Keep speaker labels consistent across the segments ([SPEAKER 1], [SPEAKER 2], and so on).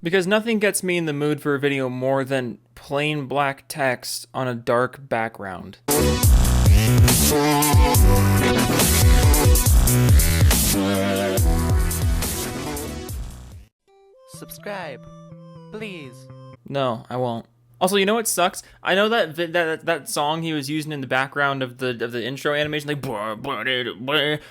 [SPEAKER 1] Because nothing gets me in the mood for a video more than plain black text on a dark background.
[SPEAKER 2] Subscribe, please.
[SPEAKER 1] No, I won't. Also, you know what sucks? I know that song he was using in the background of the intro animation, like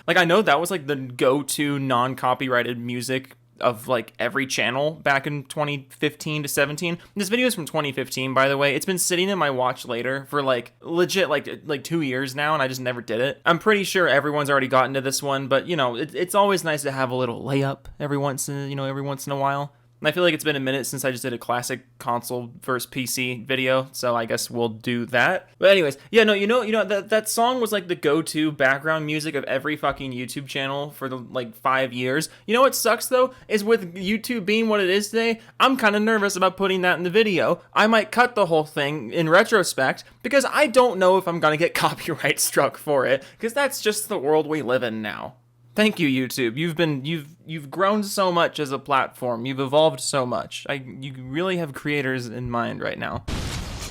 [SPEAKER 1] like I know that was like the go-to non-copyrighted music of like every channel back in 2015 to 17. This video is from 2015, by the way. It's been sitting in my watch later for like legit like 2 years now, and I just never did it. I'm pretty sure everyone's already gotten to this one, but you know, it's always nice to have a little layup every once in a while. And I feel like it's been a minute since I just did a classic console versus PC video, so I guess we'll do that. But anyways, yeah, no, you know that song was like the go-to background music of every fucking YouTube channel for the like 5 years. You know what sucks though is with YouTube being what it is today, I'm kind of nervous about putting that in the video. I might cut the whole thing in retrospect because I don't know if I'm gonna get copyright struck for it, because that's just the world we live in now. Thank you, YouTube. You've grown so much as a platform. You've evolved so much. You really have creators in mind right now.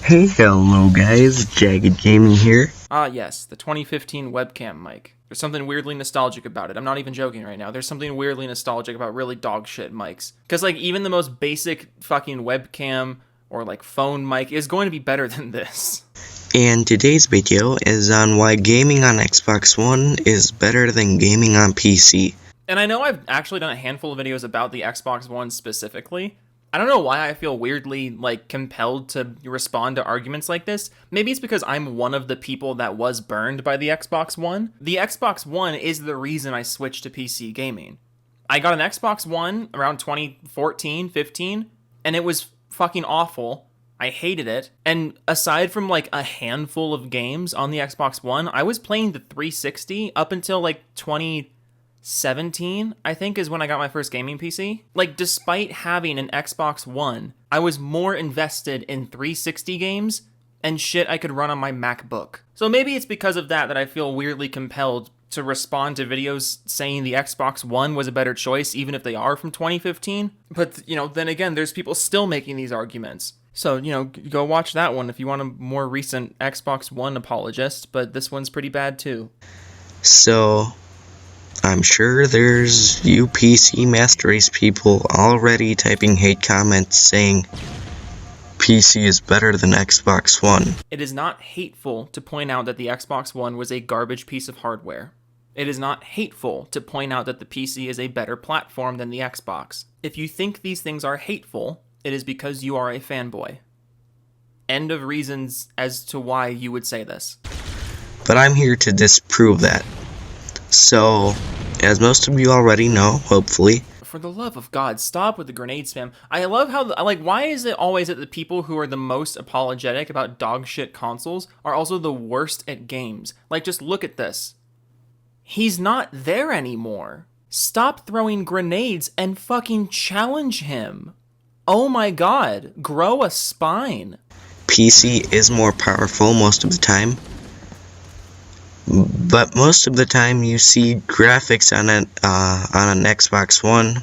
[SPEAKER 3] Hey, hello guys, Jagged Gaming here.
[SPEAKER 1] Ah yes, the 2015 webcam mic. There's something weirdly nostalgic about it. I'm not even joking right now. There's something weirdly nostalgic about really dog shit mics. Because like even the most basic fucking webcam or like phone mic is going to be better than this.
[SPEAKER 3] And today's video is on why gaming on Xbox One is better than gaming on PC.
[SPEAKER 1] And I know I've actually done a handful of videos about the Xbox One specifically. I don't know why I feel weirdly like compelled to respond to arguments like this. Maybe it's because I'm one of the people that was burned by the Xbox One. The Xbox One is the reason I switched to PC gaming. I got an Xbox One around 2014, 15, and it was fucking awful. I hated it. And aside from like a handful of games on the Xbox One, I was playing the 360 up until like 2017, I think, is when I got my first gaming PC. Like, despite having an Xbox One, I was more invested in 360 games and shit I could run on my MacBook. So maybe it's because of that I feel weirdly compelled to respond to videos saying the Xbox One was a better choice, even if they are from 2015. But, you know, then again, there's people still making these arguments. So, you know, go watch that one if you want a more recent Xbox One apologist, but this one's pretty bad too.
[SPEAKER 3] So, I'm sure there's you PC Master Race people already typing hate comments saying PC is better than Xbox One.
[SPEAKER 1] It is not hateful to point out that the Xbox One was a garbage piece of hardware. It is not hateful to point out that the PC is a better platform than the Xbox. If you think these things are hateful, it is because you are a fanboy. End of reasons as to why you would say this.
[SPEAKER 3] But I'm here to disprove that. So, as most of you already know, hopefully.
[SPEAKER 1] For the love of God, stop with the grenade spam. I love how, like, why is it always that the people who are the most apologetic about dog shit consoles are also the worst at games? Like, just look at this. He's not there anymore. Stop throwing grenades and fucking challenge him. Oh my god, grow a spine.
[SPEAKER 3] PC is more powerful most of the time, but most of the time you see graphics on an Xbox One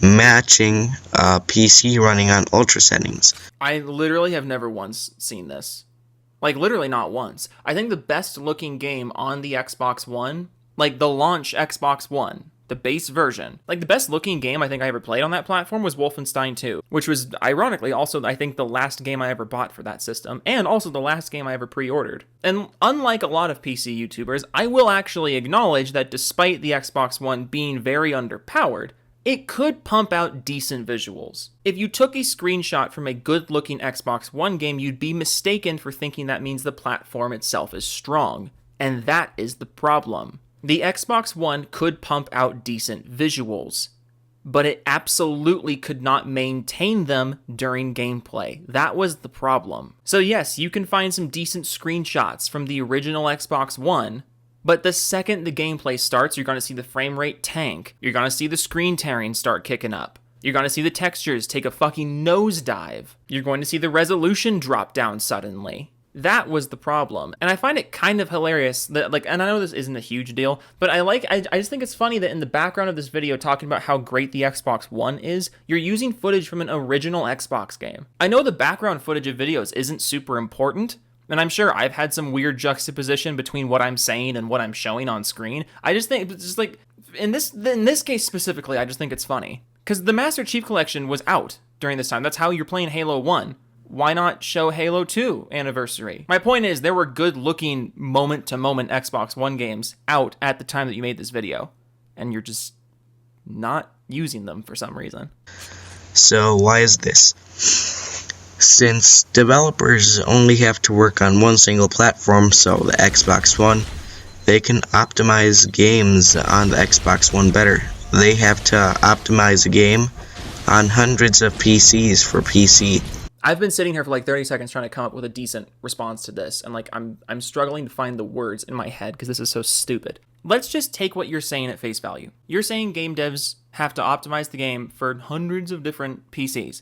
[SPEAKER 3] matching PC running on ultra settings.
[SPEAKER 1] I literally have never once seen this. Like, literally not once. I think the best looking game on the Xbox One, like the launch Xbox One, the base version. Like, the best looking game I think I ever played on that platform was Wolfenstein 2, which was, ironically, also, I think, the last game I ever bought for that system, and also the last game I ever pre-ordered. And unlike a lot of PC YouTubers, I will actually acknowledge that despite the Xbox One being very underpowered, it could pump out decent visuals. If you took a screenshot from a good-looking Xbox One game, you'd be mistaken for thinking that means the platform itself is strong. And that is the problem. The Xbox One could pump out decent visuals, but it absolutely could not maintain them during gameplay. That was the problem. So yes, you can find some decent screenshots from the original Xbox One, but the second the gameplay starts, you're going to see the frame rate tank. You're going to see the screen tearing start kicking up. You're going to see the textures take a fucking nosedive. You're going to see the resolution drop down suddenly. That was the problem. And I find it kind of hilarious that, like, and I know this isn't a huge deal, but I just think it's funny that in the background of this video talking about how great the Xbox One is, you're using footage from an original Xbox game. I know the background footage of videos isn't super important, and I'm sure I've had some weird juxtaposition between what I'm saying and what I'm showing on screen. I just think, it's just like, in this case specifically, I just think it's funny. Because the Master Chief Collection was out during this time. That's how you're playing Halo 1. Why not show Halo 2 Anniversary? My point is, there were good-looking, moment-to-moment Xbox One games out at the time that you made this video. And you're just not using them for some reason.
[SPEAKER 3] So why is this? Since developers only have to work on one single platform, so the Xbox One, they can optimize games on the Xbox One better. They have to optimize a game on hundreds of PCs for PC.
[SPEAKER 1] I've been sitting here for like 30 seconds trying to come up with a decent response to this, and like I'm struggling to find the words in my head because this is so stupid. Let's just take what you're saying at face value. You're saying game devs have to optimize the game for hundreds of different PCs,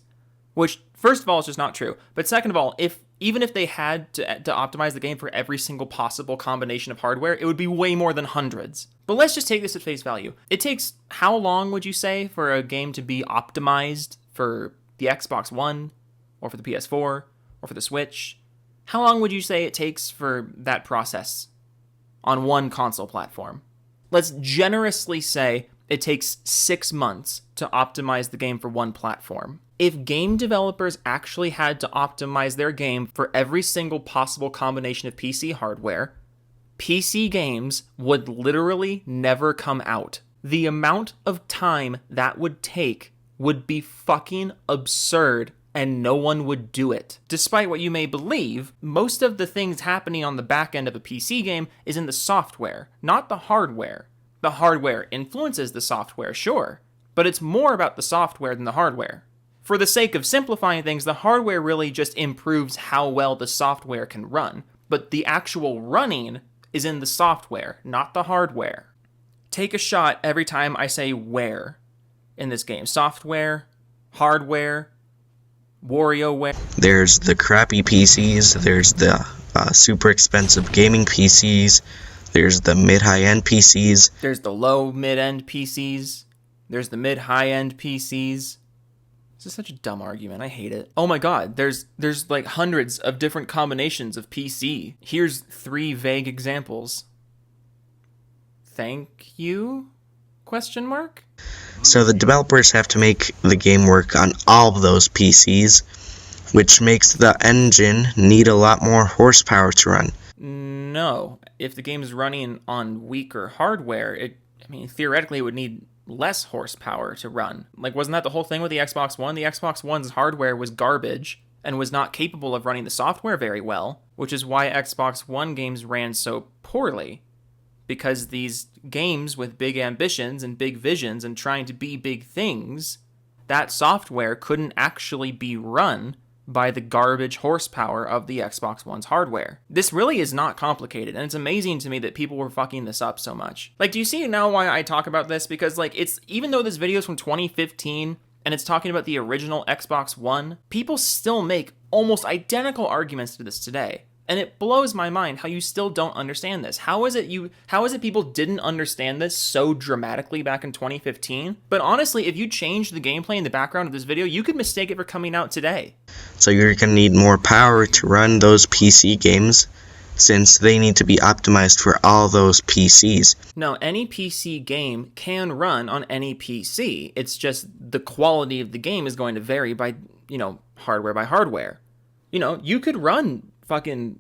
[SPEAKER 1] which first of all is just not true. But second of all, even if they had to optimize the game for every single possible combination of hardware, it would be way more than hundreds. But let's just take this at face value. It takes how long would you say for a game to be optimized for the Xbox One? Or for the PS4, or for the Switch? How long would you say it takes for that process on one console platform? Let's generously say it takes 6 months to optimize the game for one platform. If game developers actually had to optimize their game for every single possible combination of PC hardware, PC games would literally never come out. The amount of time that would take would be fucking absurd, and no one would do it. Despite what you may believe, most of the things happening on the back end of a PC game is in the software, not the hardware. The hardware influences the software, sure, but it's more about the software than the hardware. For the sake of simplifying things, the hardware really just improves how well the software can run, but the actual running is in the software, not the hardware. Take a shot every time I say where in this game. Software, hardware, WarioWare.
[SPEAKER 3] There's the crappy PCs, there's the super expensive gaming PCs, there's the mid-high-end PCs.
[SPEAKER 1] There's the low mid-end PCs. There's the mid-high-end PCs. This is such a dumb argument. I hate it. Oh my god, there's like hundreds of different combinations of PC. Here's 3 vague examples. Thank you? Question mark?
[SPEAKER 3] So the developers have to make the game work on all of those PCs, which makes the engine need a lot more horsepower to run.
[SPEAKER 1] No. If the game is running on weaker hardware, theoretically it would need less horsepower to run. Like, wasn't that the whole thing with the Xbox One? The Xbox One's hardware was garbage and was not capable of running the software very well, which is why Xbox One games ran so poorly. Because these games with big ambitions and big visions and trying to be big things, that software couldn't actually be run by the garbage horsepower of the Xbox One's hardware. This really is not complicated, and it's amazing to me that people were fucking this up so much. Like, do you see now why I talk about this? Because, like, it's, even though this video is from 2015, and it's talking about the original Xbox One, people still make almost identical arguments to this today. And it blows my mind how you still don't understand this. How is it people didn't understand this so dramatically back in 2015? But honestly, if you changed the gameplay in the background of this video, you could mistake it for coming out today.
[SPEAKER 3] So you're going to need more power to run those PC games, since they need to be optimized for all those PCs.
[SPEAKER 1] No, any PC game can run on any PC. It's just the quality of the game is going to vary by, hardware by hardware. You could run fucking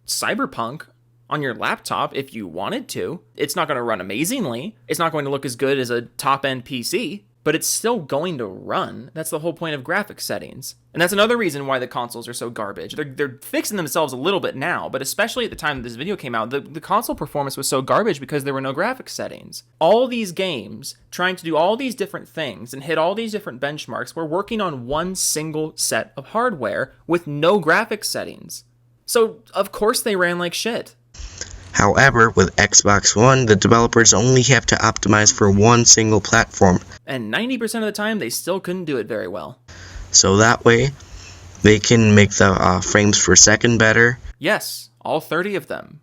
[SPEAKER 1] Cyberpunk on your laptop if you wanted to. It's not going to run amazingly. It's not going to look as good as a top-end PC, but it's still going to run. That's the whole point of graphics settings. And that's another reason why the consoles are so garbage. They're fixing themselves a little bit now, but especially at the time that this video came out, the console performance was so garbage because there were no graphics settings. All these games trying to do all these different things and hit all these different benchmarks were working on one single set of hardware with no graphics settings. So, of course they ran like shit.
[SPEAKER 3] However, with Xbox One, the developers only have to optimize for one single platform.
[SPEAKER 1] And 90% of the time, they still couldn't do it very well.
[SPEAKER 3] So that way, they can make the frames per second better,
[SPEAKER 1] Yes, all 30 of them.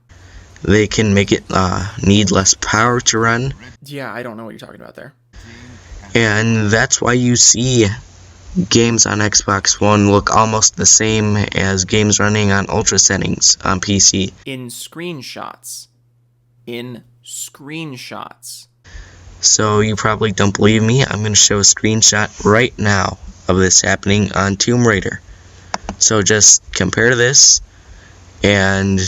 [SPEAKER 3] They can make it need less power to run.
[SPEAKER 1] Yeah, I don't know what you're talking about there.
[SPEAKER 3] And that's why you see games on Xbox One look almost the same as games running on ultra settings on PC.
[SPEAKER 1] In screenshots.
[SPEAKER 3] So you probably don't believe me. I'm going to show a screenshot right now of this happening on Tomb Raider. So just compare this, and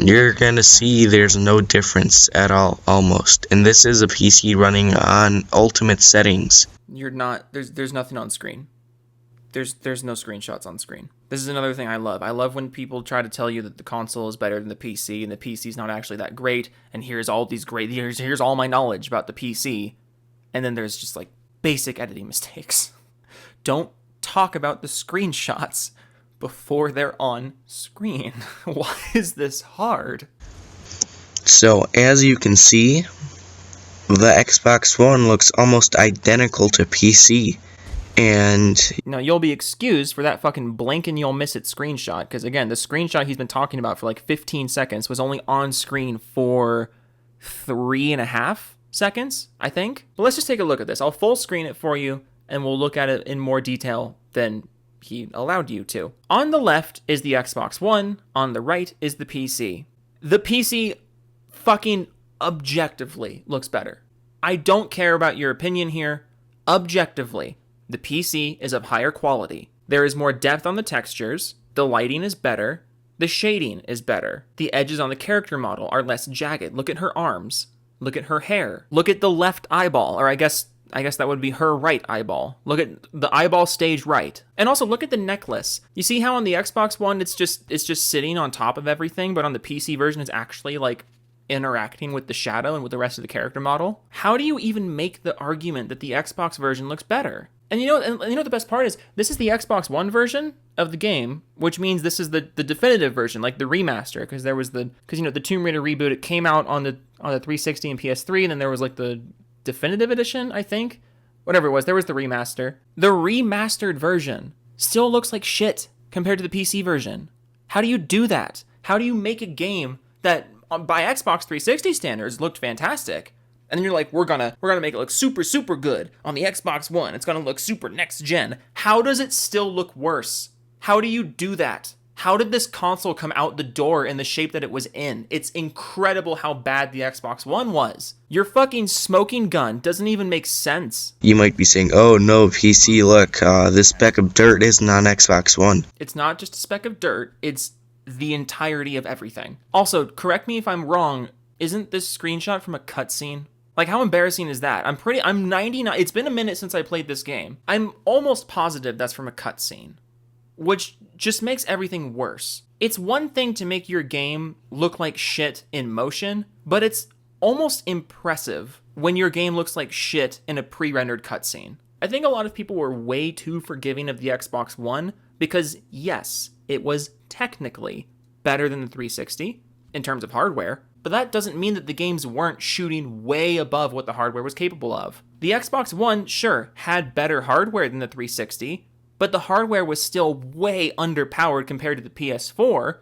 [SPEAKER 3] you're going to see there's no difference at all, almost. And this is a PC running on ultimate settings.
[SPEAKER 1] You're not, there's nothing on screen. There's no screenshots on screen. This is another thing I love. I love when people try to tell you that the console is better than the PC, and the PC's not actually that great, and here's all my knowledge about the PC. And then there's just like basic editing mistakes. Don't talk about the screenshots before they're on screen. Why is this hard?
[SPEAKER 3] So as you can see, the Xbox One looks almost identical to PC. And
[SPEAKER 1] now you'll be excused for that fucking blink and you'll miss it screenshot, because again, the screenshot he's been talking about for like 15 seconds was only on screen for 3.5 seconds, I think. But let's just take a look at this. I'll full screen it for you, and we'll look at it in more detail than he allowed you to. On the left is the Xbox One, on the right is the PC. The PC fucking objectively looks better. I don't care about your opinion here. Objectively, the PC is of higher quality. There is more depth on the textures, the lighting is better, the shading is better, the edges on the character model are less jagged. Look at her arms, look at her hair, look at the left eyeball, or I guess that would be her right eyeball. Look at the eyeball stage right. And also look at the necklace. You see how on the Xbox One it's just sitting on top of everything, but on the PC version it's actually like interacting with the shadow and with the rest of the character model? How do you even make the argument that the Xbox version looks better? And you know the best part is, this is the Xbox One version of the game, which means this is the definitive version, like the remaster, because the Tomb Raider reboot, it came out on the 360 and PS3, and then there was like the definitive edition, I think. Whatever it was, there was the remaster. The remastered version still looks like shit compared to the PC version. How do you do that? How do you make a game that by Xbox 360 standards looked fantastic, and then you're like, we're gonna make it look super, super good on the Xbox One. It's gonna look super next gen. How does it still look worse? How do you do that? How did this console come out the door in the shape that it was in? It's incredible how bad the Xbox One was. Your fucking smoking gun doesn't even make sense.
[SPEAKER 3] You might be saying, oh no, PC, look, this speck of dirt isn't on Xbox One.
[SPEAKER 1] It's not just a speck of dirt, it's the entirety of everything. Also, correct me if I'm wrong, isn't this screenshot from a cutscene? Like, how embarrassing is that? I'm 99, it's been a minute since I played this game. I'm almost positive that's from a cutscene, which just makes everything worse. It's one thing to make your game look like shit in motion, but it's almost impressive when your game looks like shit in a pre-rendered cutscene. I think a lot of people were way too forgiving of the Xbox One because, yes, it was technically better than the 360 in terms of hardware, but that doesn't mean that the games weren't shooting way above what the hardware was capable of. The Xbox One, sure, had better hardware than the 360, but the hardware was still way underpowered compared to the PS4,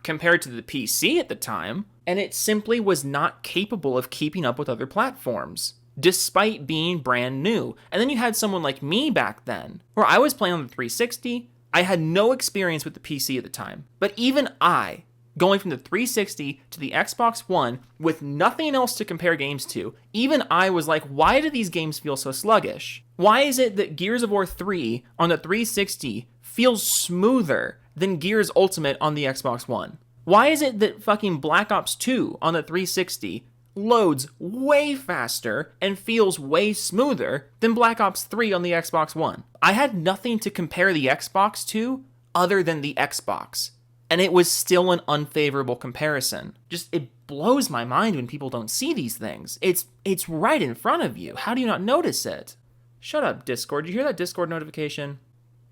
[SPEAKER 1] compared to the PC at the time, and it simply was not capable of keeping up with other platforms, despite being brand new. And then you had someone like me back then, where I was playing on the 360, I had no experience with the PC at the time, but even I, going from the 360 to the Xbox One with nothing else to compare games to, even I was like, why do these games feel so sluggish? Why is it that Gears of War 3 on the 360 feels smoother than Gears Ultimate on the Xbox One? Why is it that fucking Black Ops 2 on the 360 loads way faster and feels way smoother than Black Ops 3 on the Xbox One? I had nothing to compare the Xbox to other than the Xbox, and it was still an unfavorable comparison. Just, it blows my mind when people don't see these things. It's right in front of you. How do you not notice it? Shut up, Discord. Did you hear that Discord notification?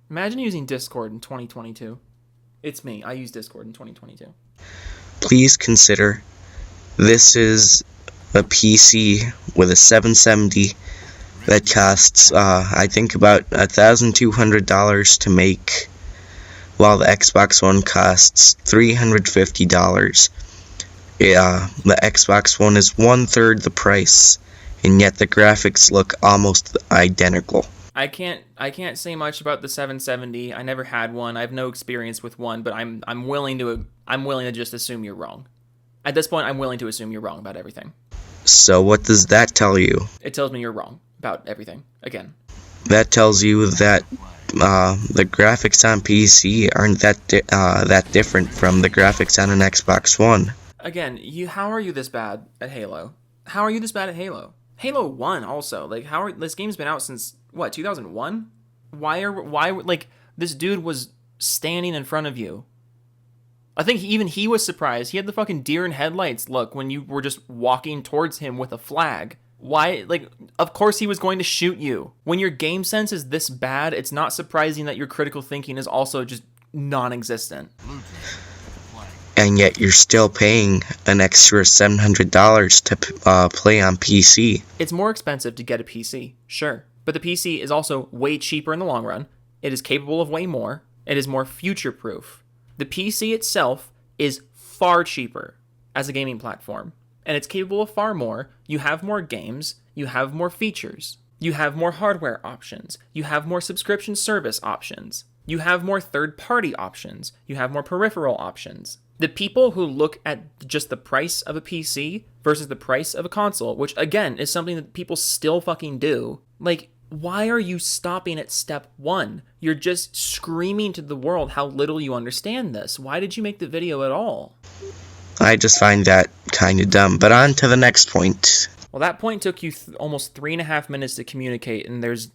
[SPEAKER 1] Imagine using Discord in 2022. It's me. I use Discord in 2022.
[SPEAKER 3] Please consider this is a PC with a 770 that costs, I think, about $1,200 to make. while the Xbox One costs $350. The Xbox One is 1/3 the price, and yet the graphics look almost identical.
[SPEAKER 1] I can't say much about the 770. I never had one. I have no experience with one, but I'm willing to just assume you're wrong. At this point, I'm willing to assume you're wrong about everything.
[SPEAKER 3] So what does that tell you?
[SPEAKER 1] It tells me you're wrong about everything. Again.
[SPEAKER 3] That tells you that the graphics on PC aren't that different from the graphics on an Xbox One.
[SPEAKER 1] Again, how are you this bad at Halo? How are you this bad at Halo? Halo 1 also. Like, this game's been out since, what, 2001? Why, this dude was standing in front of you. I think even he was surprised. He had the fucking deer in headlights look when you were just walking towards him with a flag. Why, of course he was going to shoot you. When your game sense is this bad, it's not surprising that your critical thinking is also just non-existent.
[SPEAKER 3] And yet you're still paying an extra $700 to play on PC.
[SPEAKER 1] It's more expensive to get a PC, sure. But the PC is also way cheaper in the long run. It is capable of way more. It is more future-proof. The PC itself is far cheaper as a gaming platform. And it's capable of far more. You have more games. You have more features. You have more hardware options. You have more subscription service options. You have more third-party options. You have more peripheral options. The people who look at just the price of a PC versus the price of a console, which again is something that people still fucking do, why are you stopping at step 1? You're just screaming to the world how little you understand this. Why did you make the video at all?
[SPEAKER 3] I just find that kind of dumb. But on to the next point.
[SPEAKER 1] Well, that point took you almost 3.5 minutes to communicate, and there's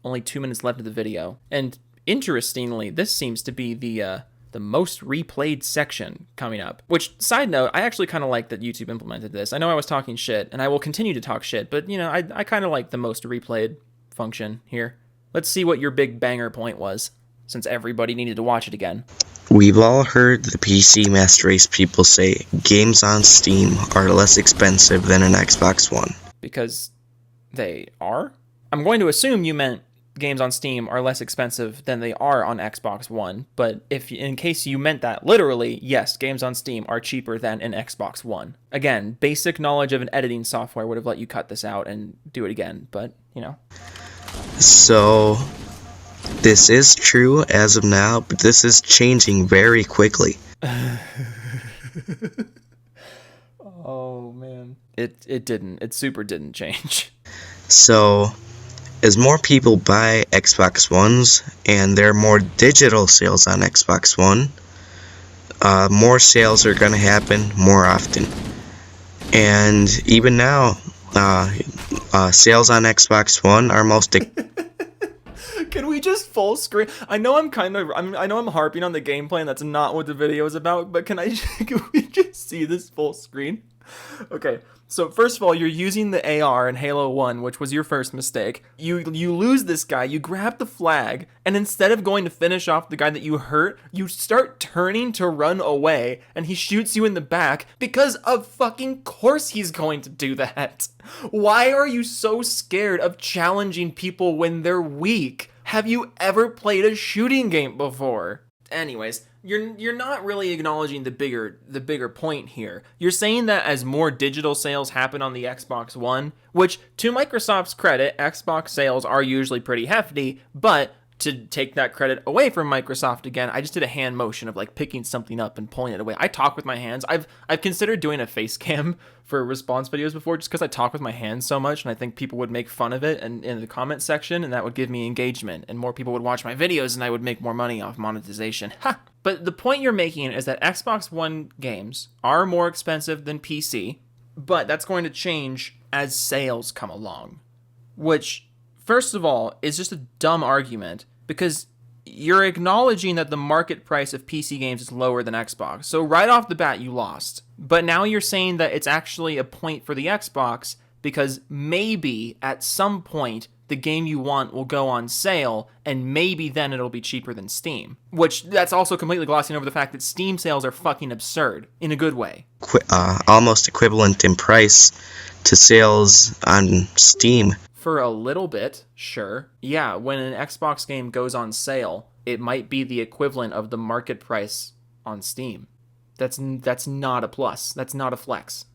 [SPEAKER 1] only 2 minutes left of the video. And interestingly, this seems to be the most replayed section coming up. Which, side note, I actually kind of like that YouTube implemented this. I know I was talking shit, and I will continue to talk shit, but, I kind of like the most replayed function here. Let's see what your big banger point was, since everybody needed to watch it again.
[SPEAKER 3] We've all heard the PC Master Race people say games on Steam are less expensive than an Xbox One.
[SPEAKER 1] Because they are? I'm going to assume you meant games on Steam are less expensive than they are on Xbox One, but in case you meant that literally, yes, games on Steam are cheaper than an Xbox One. Again, basic knowledge of an editing software would have let you cut this out and do it again, but,
[SPEAKER 3] So, this is true as of now, but this is changing very quickly.
[SPEAKER 1] Oh, man. It super didn't change.
[SPEAKER 3] So, as more people buy Xbox Ones, and there are more digital sales on Xbox One, more sales are going to happen more often. And even now, sales on Xbox One are most...
[SPEAKER 1] Can we just full screen? I know I'm harping on the gameplay, and that's not what the video is about, but can we just see this full screen? Okay, so first of all, you're using the AR in Halo 1, which was your first mistake. You lose this guy, you grab the flag, and instead of going to finish off the guy that you hurt, you start turning to run away, and he shoots you in the back because of fucking course he's going to do that. Why are you so scared of challenging people when they're weak? Have you ever played a shooting game before? Anyways, you're not really acknowledging the bigger point here. You're saying that as more digital sales happen on the Xbox One, which to Microsoft's credit, Xbox sales are usually pretty hefty, but to take that credit away from Microsoft again, I just did a hand motion of picking something up and pulling it away. I talk with my hands. I've considered doing a face cam for response videos before just because I talk with my hands so much, and I think people would make fun of it in the comment section, and that would give me engagement, and more people would watch my videos, and I would make more money off monetization. Ha! But the point you're making is that Xbox One games are more expensive than PC, but that's going to change as sales come along, which, first of all, is just a dumb argument, because you're acknowledging that the market price of PC games is lower than Xbox. So right off the bat, you lost. But now you're saying that it's actually a point for the Xbox because maybe at some point the game you want will go on sale and maybe then it'll be cheaper than Steam. Which that's also completely glossing over the fact that Steam sales are fucking absurd in a good way.
[SPEAKER 3] Almost equivalent in price to sales on Steam.
[SPEAKER 1] For a little bit, sure. Yeah, when an Xbox game goes on sale, it might be the equivalent of the market price on Steam. That's not a plus. That's not a flex.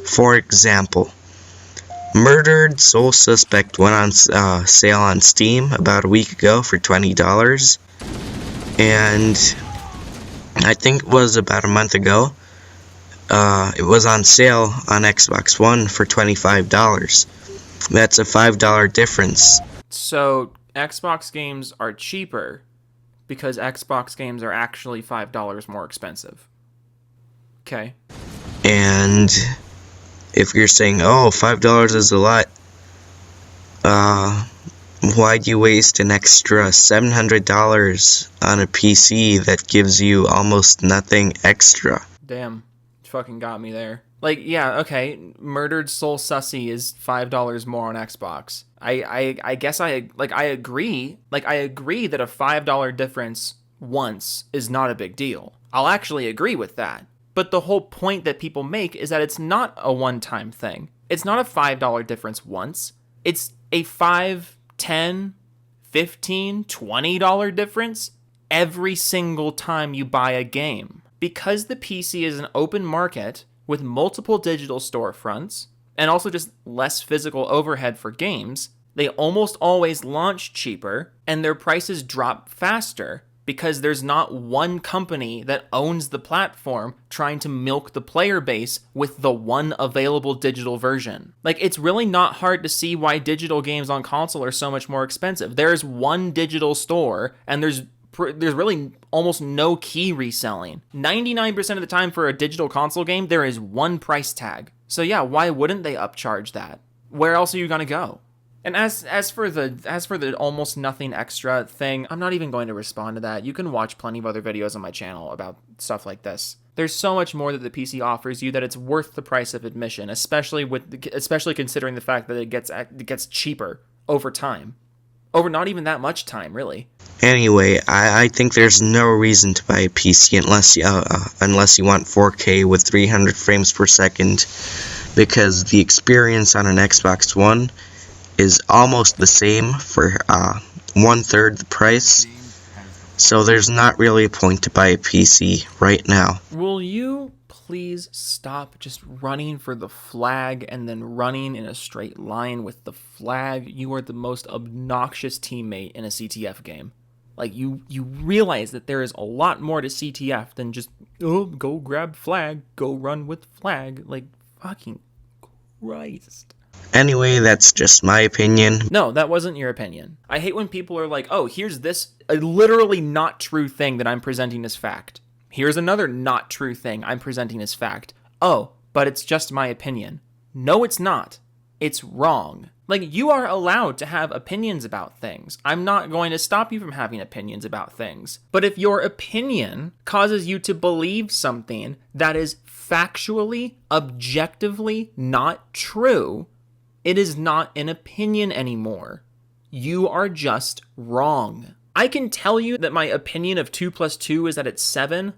[SPEAKER 3] For example, Murdered Soul Suspect went on sale on Steam about a week ago for $20, and I think it was about a month ago, it was on sale on Xbox One for $25. That's a $5 difference.
[SPEAKER 1] So Xbox games are cheaper because Xbox games are actually $5 more expensive. Okay.
[SPEAKER 3] And if you're saying, oh, $5 is a lot, why'd you waste an extra $700 on a PC that gives you almost nothing extra?
[SPEAKER 1] Damn. You fucking got me there. Like, yeah, okay, Murdered Soul Sussy is $5 more on Xbox. I guess I agree. Like, I agree that a $5 difference once is not a big deal. I'll actually agree with that. But the whole point that people make is that it's not a one-time thing. It's not a $5 difference once. It's a $5, $10, $15, $20 difference every single time you buy a game. Because the PC is an open market with multiple digital storefronts, and also just less physical overhead for games, they almost always launch cheaper, and their prices drop faster, because there's not one company that owns the platform trying to milk the player base with the one available digital version. Like, it's really not hard to see why digital games on console are so much more expensive. There's one digital store, and there's really almost no key reselling. 99% of the time for a digital console game, there is one price tag. So yeah, why wouldn't they upcharge that? Where else are you gonna go? And as for the almost nothing extra thing, I'm not even going to respond to that. You can watch plenty of other videos on my channel about stuff like this. There's so much more that the PC offers you that it's worth the price of admission, especially considering the fact that it gets cheaper over time. Over not even that much time, really.
[SPEAKER 3] Anyway, I think there's no reason to buy a PC unless you want 4K with 300 frames per second, because the experience on an Xbox One is almost the same for 1/3 the price. So there's not really a point to buy a PC right now.
[SPEAKER 1] Will you please stop just running for the flag and then running in a straight line with the flag? You are the most obnoxious teammate in a CTF game. Like, you realize that there is a lot more to CTF than just, oh, go grab flag, go run with flag. Like, fucking Christ.
[SPEAKER 3] Anyway, that's just my opinion.
[SPEAKER 1] No, that wasn't your opinion. I hate when people are like, oh, here's this literally not true thing that I'm presenting as fact. Here's another not true thing I'm presenting as fact. Oh, but it's just my opinion. No, it's not. It's wrong. Like, you are allowed to have opinions about things. I'm not going to stop you from having opinions about things. But if your opinion causes you to believe something that is factually, objectively not true, it is not an opinion anymore. You are just wrong. I can tell you that my opinion of 2 + 2 is that it's 7,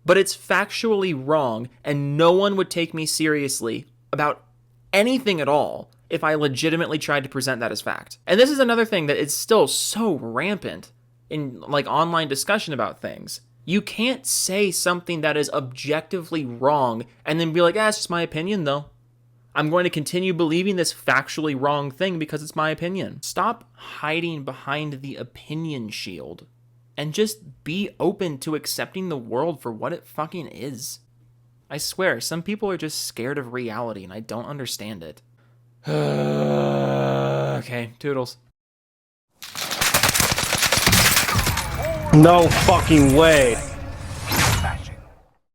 [SPEAKER 1] but it's factually wrong, and no one would take me seriously about anything at all if I legitimately tried to present that as fact. And this is another thing that is still so rampant in, like, online discussion about things. You can't say something that is objectively wrong and then be like, it's just my opinion though. I'm going to continue believing this factually wrong thing because it's my opinion. Stop hiding behind the opinion shield and just be open to accepting the world for what it fucking is. I swear, some people are just scared of reality and I don't understand it. Okay, toodles.
[SPEAKER 4] No fucking way.